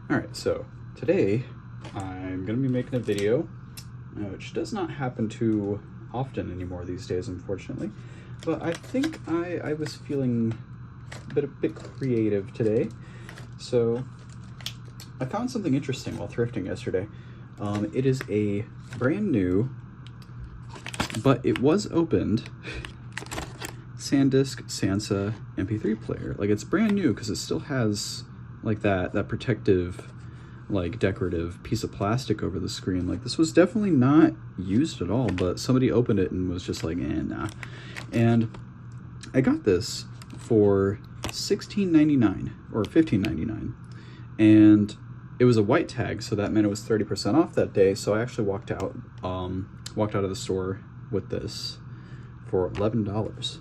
Alright, so today I'm going to be making a video, which does not happen too often anymore these days, unfortunately. But I think I was feeling a bit creative today. So I found something interesting while thrifting yesterday. It is a brand new, but it was opened, Sandisk Sansa MP3 player. Like, it's brand new because it still has like that protective, like decorative piece of plastic over the screen. Like, this was definitely not used at all, but somebody opened it and was just like, nah. And I got this for $16.99 or $15.99, and it was a white tag, so that meant it was 30% off that day. So I actually walked out of the store with this for $11.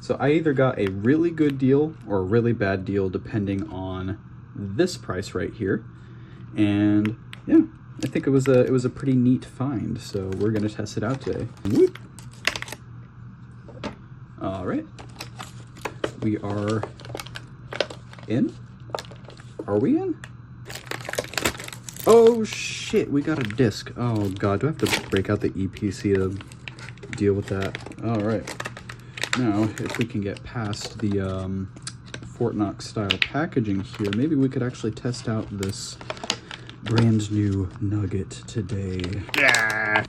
So I either got a really good deal or a really bad deal, depending on this price right here. And yeah, I think it was a pretty neat find. So we're gonna test it out today. Whoop. All right, we are in. Are we in? Oh shit, we got a disc. Oh god, do I have to break out the EPC to deal with that? All right. Now, if we can get past the Fort Knox style packaging here, maybe we could actually test out this brand new nugget today.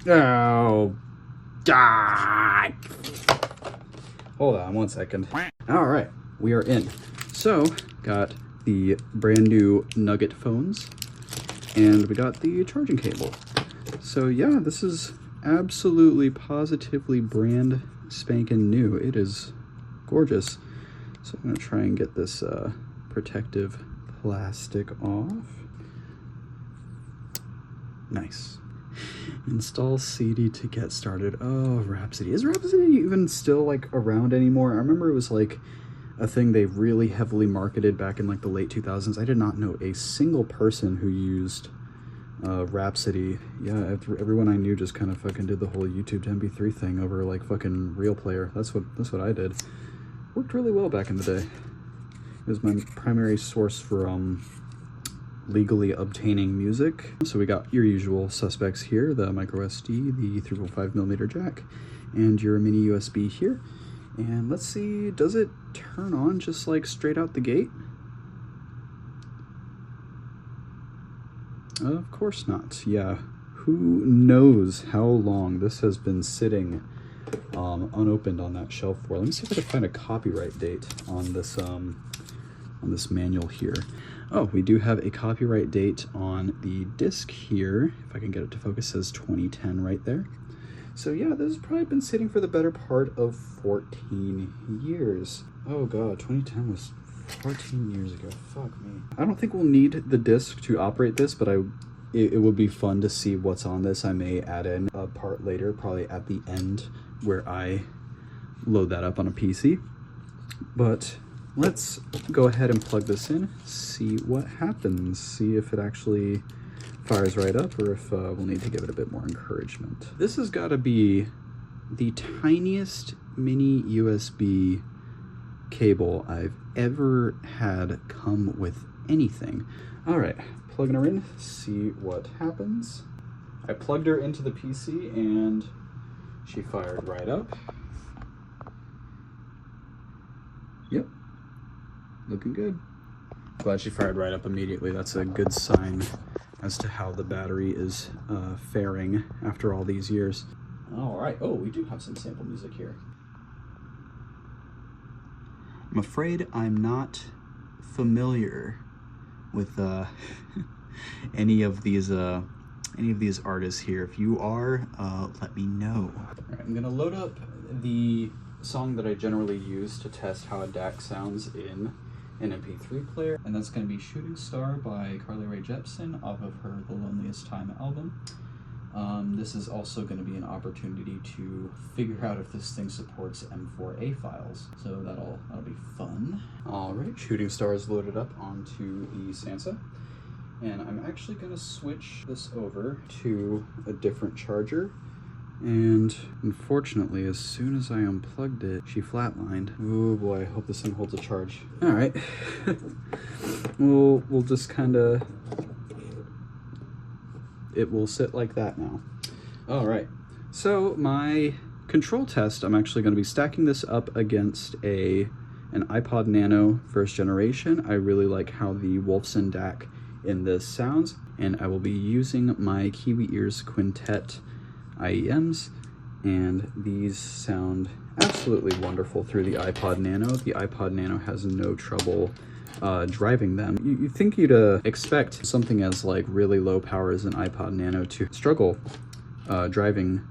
Oh, die! Hold on one second. All right, we are in. So, got the brand new nugget phones, and we got the charging cable. So yeah, this is absolutely positively brand spanking new. It is gorgeous. So I'm gonna try and get this protective plastic off. Nice. Install CD to get started. Oh, Rhapsody. Is Rhapsody even still like around anymore? I remember it was like a thing they really heavily marketed back in like the late 2000s. I did not know a single person who used Rhapsody. Yeah, everyone I knew just kind of fucking did the whole YouTube to MP3 thing over like fucking Real Player. That's what I did. Worked really well back in the day. It was my primary source for legally obtaining music. So we got your usual suspects here: the micro SD, the 3.5mm jack, and your mini USB here. And let's see, does it turn on just like straight out the gate? Of course not. Yeah, who knows how long this has been sitting unopened on that shelf for. Let me see if I can find a copyright date on this manual here. Oh, we do have a copyright date on the disc here. If I can get it to focus, it says 2010 right there. So yeah, this has probably been sitting for the better part of 14 years. Oh god, 2010 was 14 years ago. Fuck me. I don't think we'll need the disc to operate this, but it would be fun to see what's on this. I may add in a part later, probably at the end, where I load that up on a PC. But let's go ahead and plug this in, see what happens, see if it actually fires right up, or if we'll need to give it a bit more encouragement. This has got to be the tiniest mini USB cable I've ever had come with anything. All right, plugging her in, see what happens. I plugged her into the PC and she fired right up. Yep, looking good. Glad she fired right up immediately. That's a good sign as to how the battery is faring after all these years. All right, oh, we do have some sample music here. I'm afraid I'm not familiar with any of these artists here. If you are, let me know. All right, I'm gonna load up the song that I generally use to test how a DAC sounds in an MP3 player, and that's going to be Shooting Star by Carly Rae Jepsen off of her The Loneliest Time album. This is also going to be an opportunity to figure out if this thing supports M4A files, so that'll be fun. All right, Shooting Star is loaded up onto the Sansa, and I'm actually going to switch this over to a different charger. And unfortunately, as soon as I unplugged it, she flatlined. Oh boy, I hope this thing holds a charge. All right, we'll just kind of it will sit like that now. All right, so my control test, I'm actually going to be stacking this up against an iPod Nano first generation. I really like how the Wolfson DAC in this sounds, and I will be using my Kiwi Ears Quintet IEMs, and these sound absolutely wonderful through the iPod Nano. The iPod Nano has no trouble driving them. You think you'd expect something as like really low power as an iPod Nano to struggle driving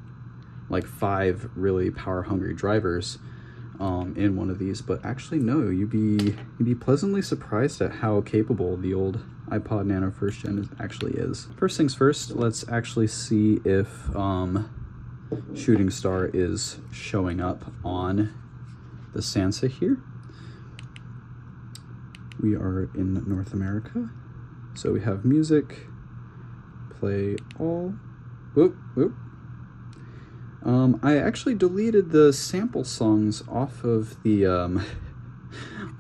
like 5 really power hungry drivers in one of these, but actually no, you'd be pleasantly surprised at how capable the old iPod Nano first gen actually is. First things first, let's actually see if Shooting Star is showing up on the Sansa here. We are in North America, so we have music, play all. Whoop, whoop. I actually deleted the sample songs off of the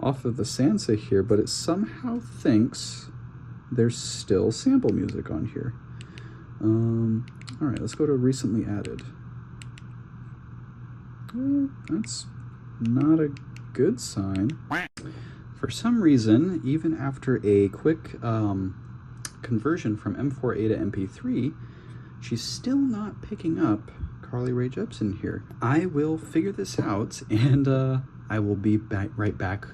Sansa here, but it somehow thinks there's still sample music on here. All right, let's go to recently added. That's not a good sign. For some reason, even after a quick conversion from M4A to MP3, she's still not picking up Carly Rae Jepsen here. I will figure this out, and I will be right back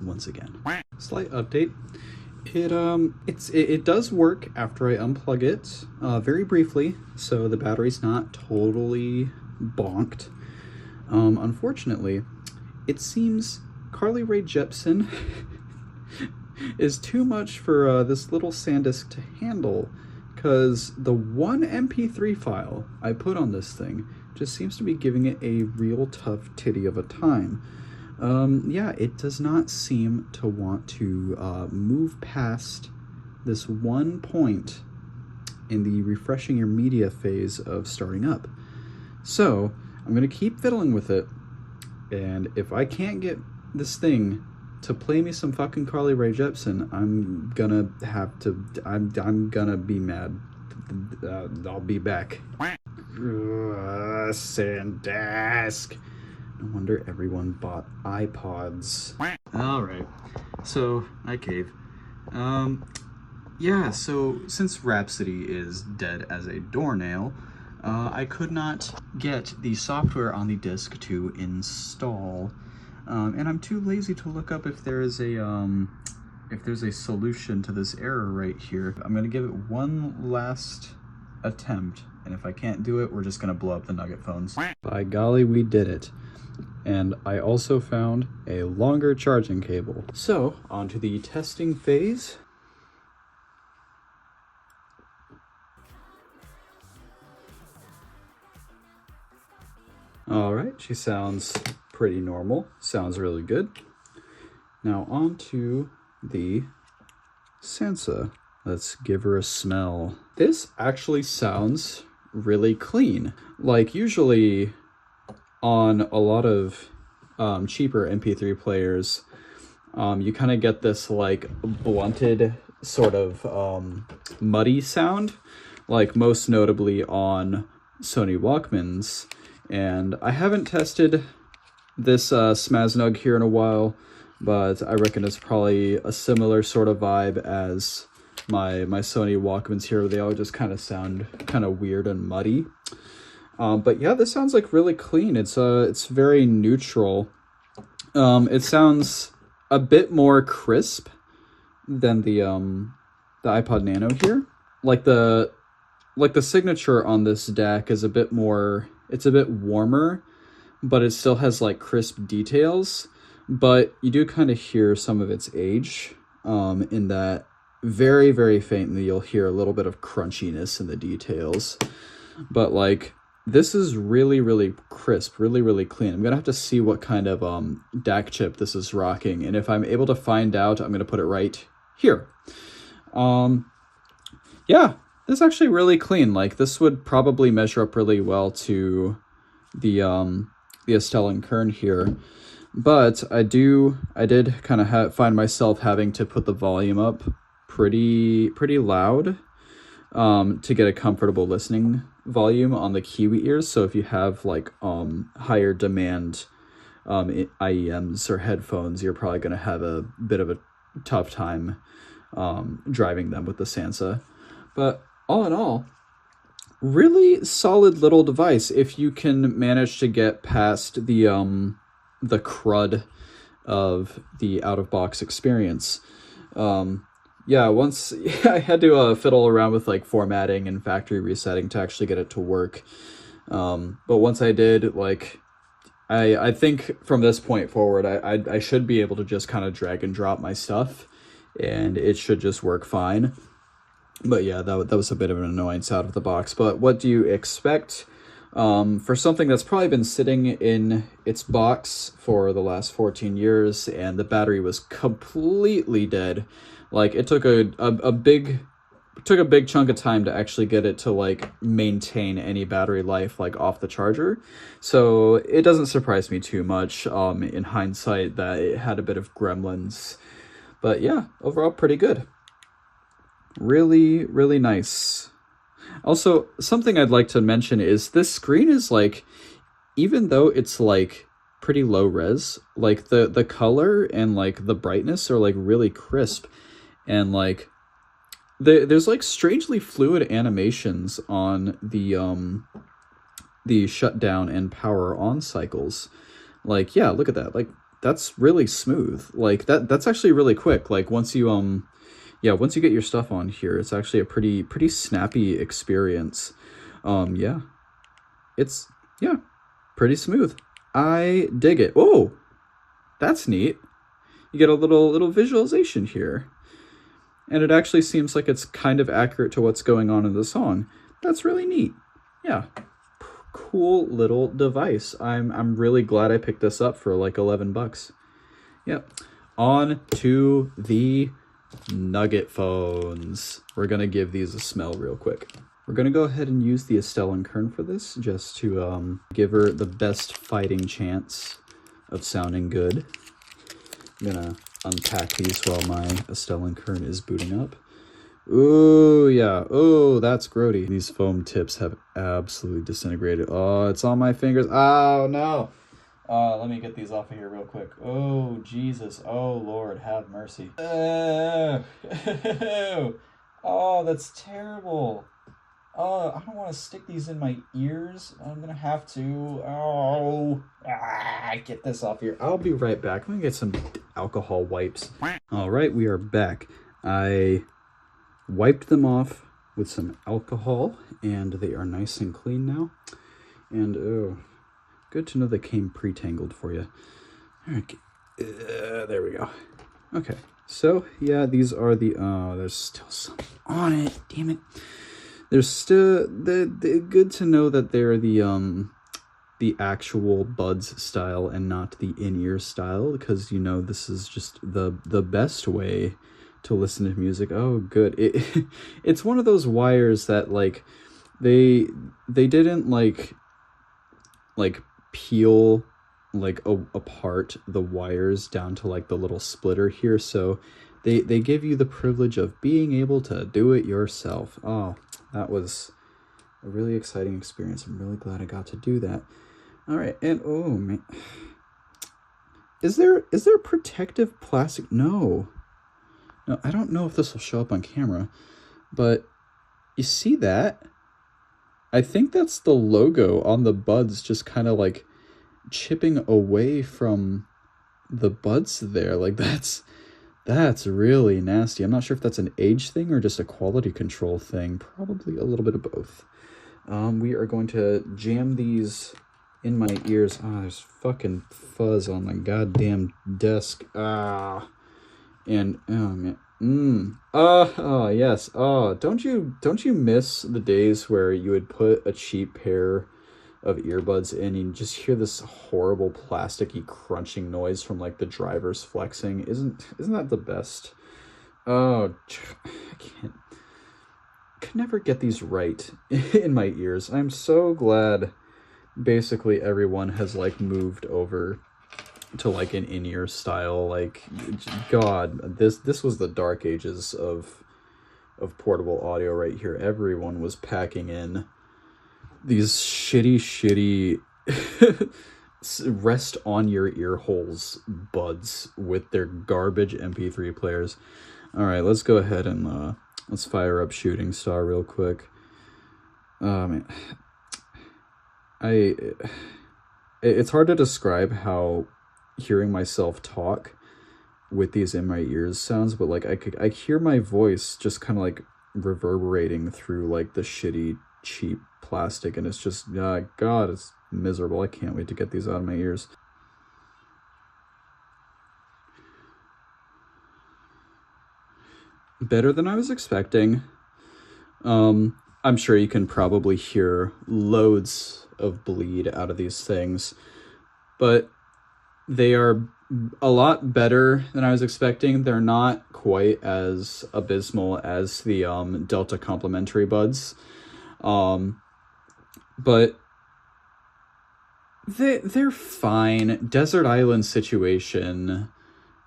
once again. Slight update. It does work after I unplug it very briefly, so the battery's not totally bonked. Unfortunately, it seems Carly Rae Jepsen is too much for this little Sandisk to handle, because the one MP3 file I put on this thing just seems to be giving it a real tough titty of a time. Yeah, it does not seem to want to move past this one point in the refreshing your media phase of starting up. So I'm going to keep fiddling with it, and if I can't get this thing to play me some fucking Carly Rae Jepsen, I'm gonna have to, I'm gonna be mad. I'll be back. Sandisk. No wonder everyone bought iPods. Alright, so I cave. Yeah, so since Rhapsody is dead as a doornail, I could not get the software on the disk to install. And I'm too lazy to look up if there's a solution to this error right here. I'm gonna give it one last attempt, and if I can't do it, we're just gonna blow up the Nugget phones. By golly, we did it. And I also found a longer charging cable. So, on to the testing phase. All right, she sounds pretty normal. Sounds really good. Now on to the Sansa. Let's give her a smell. This actually sounds really clean. Like usually on a lot of cheaper MP3 players, you kind of get this like blunted sort of muddy sound, like most notably on Sony Walkmans. And I haven't tested this Smaznug here in a while, but I reckon it's probably a similar sort of vibe as my Sony Walkmans here. They all just kind of sound kind of weird and muddy. But yeah, this sounds like really clean. It's very neutral. It sounds a bit more crisp than the iPod Nano here. Like the signature on this DAC is a bit more. It's a bit warmer, but it still has like crisp details. But you do kind of hear some of its age in that very, very faintly you'll hear a little bit of crunchiness in the details. But like this is really, really crisp, really, really clean. I'm gonna have to see what kind of DAC chip this is rocking, and if I'm able to find out, I'm gonna put it right here. Yeah, this is actually really clean. Like this would probably measure up really well to the Estelle and Kern here. But I did kind of find myself having to put the volume up pretty loud. to get a comfortable listening volume on the Kiwi ears. So if you have like higher demand IEMs or headphones, you're probably going to have a bit of a tough time driving them with the Sansa. But all in all, really solid little device if you can manage to get past the crud of the out-of-box experience. Yeah, once I had to fiddle around with like formatting and factory resetting to actually get it to work. But once I did, like, I think from this point forward, I should be able to just kind of drag and drop my stuff, and it should just work fine. But yeah, that was a bit of an annoyance out of the box. But what do you expect for something that's probably been sitting in its box for the last 14 years, and the battery was completely dead? Like, it took a big chunk of time to actually get it to like maintain any battery life like off the charger. So it doesn't surprise me too much in hindsight that it had a bit of gremlins. But yeah, overall pretty good. Really, really nice. Also, something I'd like to mention is this screen is like, even though it's like pretty low res, like the color and like the brightness are like really crisp, and like there's like strangely fluid animations on the shutdown and power on cycles. Like, yeah, look at that. Like, that's really smooth. Like that's actually really quick. Like once you once you get your stuff on here, it's actually a pretty snappy experience. Yeah, it's pretty smooth. I dig it. Oh, that's neat. You get a little visualization here, and it actually seems like it's kind of accurate to what's going on in the song. That's really neat. Yeah, cool little device. I'm really glad I picked this up for like $11. Yep. On to the Nugget phones. We're gonna give these a smell real quick. We're gonna go ahead and use the Estelle and Kern for this, just to give her the best fighting chance of sounding good. I'm gonna unpack these while my Estelle and Kern is booting up. Ooh, yeah. Oh, that's grody. These foam tips have absolutely disintegrated. Oh, it's on my fingers. Oh, no. Let me get these off of here real quick. Oh, Jesus. Oh, Lord, have mercy. Oh, that's terrible. Oh, I don't want to stick these in my ears. I'm going to have to. Oh, get this off here. I'll be right back. I'm going to get some alcohol wipes. All right, we are back. I wiped them off with some alcohol, and they are nice and clean now. And, oh, good to know they came pre-tangled for you. All right, there we go. Okay, so, yeah, these are the, oh, there's still something on it. Damn it. There's still, they're good to know that they're the actual buds style and not the in-ear style, because, you know, this is just the best way to listen to music. Oh, good. It's one of those wires that, like, they didn't, like peel, like, apart the wires down to, like, the little splitter here, so they give you the privilege of being able to do it yourself. Oh, that was a really exciting experience. I'm really glad I got to do that. All right, and oh man, is there protective plastic? No, I don't know if this will show up on camera, but you see that? I think that's the logo on the buds, just kind of like chipping away from the buds there. Like that's really nasty. I'm not sure if that's an age thing or just a quality control thing. Probably a little bit of both. We are going to jam these in my ears. Oh, there's fucking fuzz on the goddamn desk. Ah. And, oh, man. Oh, yes. Oh, don't you miss the days where you would put a cheap pair of earbuds in and you just hear this horrible plasticky crunching noise from like the drivers flexing? Isn't that the best? Oh, I can never get these right in my ears. I'm so glad basically everyone has like moved over to like an in-ear style. Like, God, this was the dark ages of of portable audio right here. Everyone was packing in these shitty rest on your ear holes buds with their garbage MP3 players. All right, let's go ahead and let's fire up Shooting Star real quick. Man, it's hard to describe how hearing myself talk with these in my ears sounds, but like I hear my voice just kind of like reverberating through like the shitty cheap plastic, and it's just God, it's miserable. I can't wait to get these out of my ears. Better than I was expecting. I'm sure you can probably hear loads of bleed out of these things, but they are a lot better than I was expecting. They're not quite as abysmal as the Delta complementary buds, but they're fine. Desert island situation,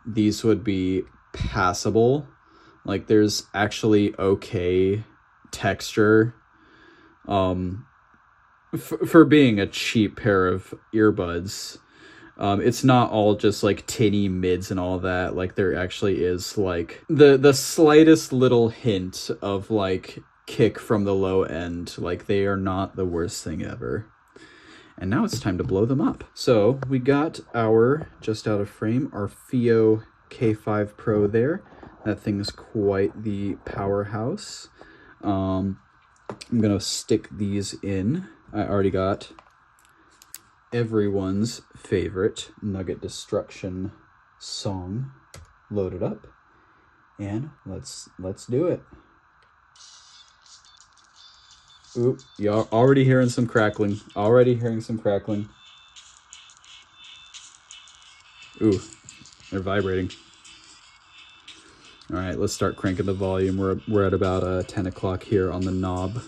these would be passable. Like, there's actually okay texture for being a cheap pair of earbuds. It's not all just like tinny mids and all that. Like, there actually is like the slightest little hint of like kick from the low end. Like, they are not the worst thing ever. And now it's time to blow them up. So we got our, just out of frame, our FIO K5 Pro there. That thing's quite the powerhouse. I'm gonna stick these in. I already got everyone's favorite Nugget Destruction song loaded up, and let's do it. Oop, y'all already hearing some crackling. Ooh, they're vibrating. All right, let's start cranking the volume. We're at about 10 o'clock here on the knob.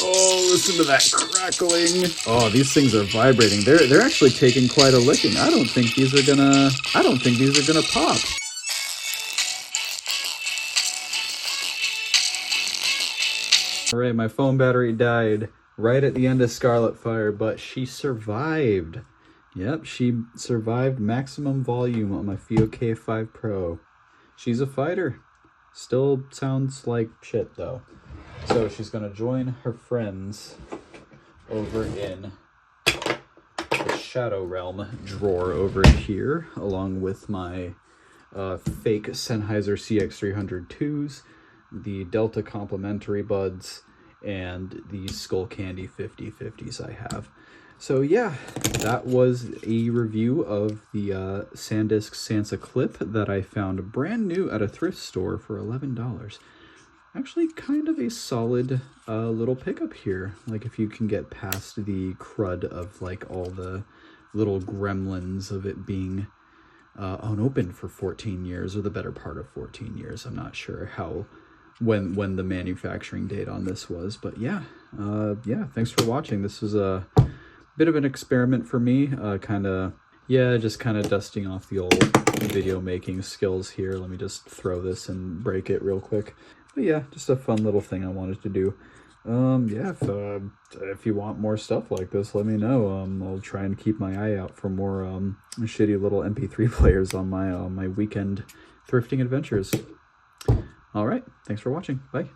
Oh, listen to that crackling. Oh, these things are vibrating. They're actually taking quite a licking. I don't think these are gonna pop. All right, my phone battery died right at the end of Scarlet Fire, but she survived. Yep, she survived maximum volume on my FIO K5 Pro. She's a fighter. Still sounds like shit though. So she's gonna join her friends over in the Shadow Realm drawer over here, along with my fake Sennheiser CX302s, the Delta complementary buds, and the Skull Candy 5050s I have. So yeah, that was a review of the Sandisk Sansa clip that I found brand new at a thrift store for $11. Actually kind of a solid little pickup here. Like, if you can get past the crud of like all the little gremlins of it being unopened for 14 years, or the better part of 14 years. I'm not sure when the manufacturing date on this was, but yeah, thanks for watching. This was a bit of an experiment for me, just kind of dusting off the old video making skills here. Let me just throw this and break it real quick. But yeah, just a fun little thing I wanted to do. If you want more stuff like this, let me know. I'll try and keep my eye out for more shitty little MP3 players on my weekend thrifting adventures. All right, thanks for watching. Bye.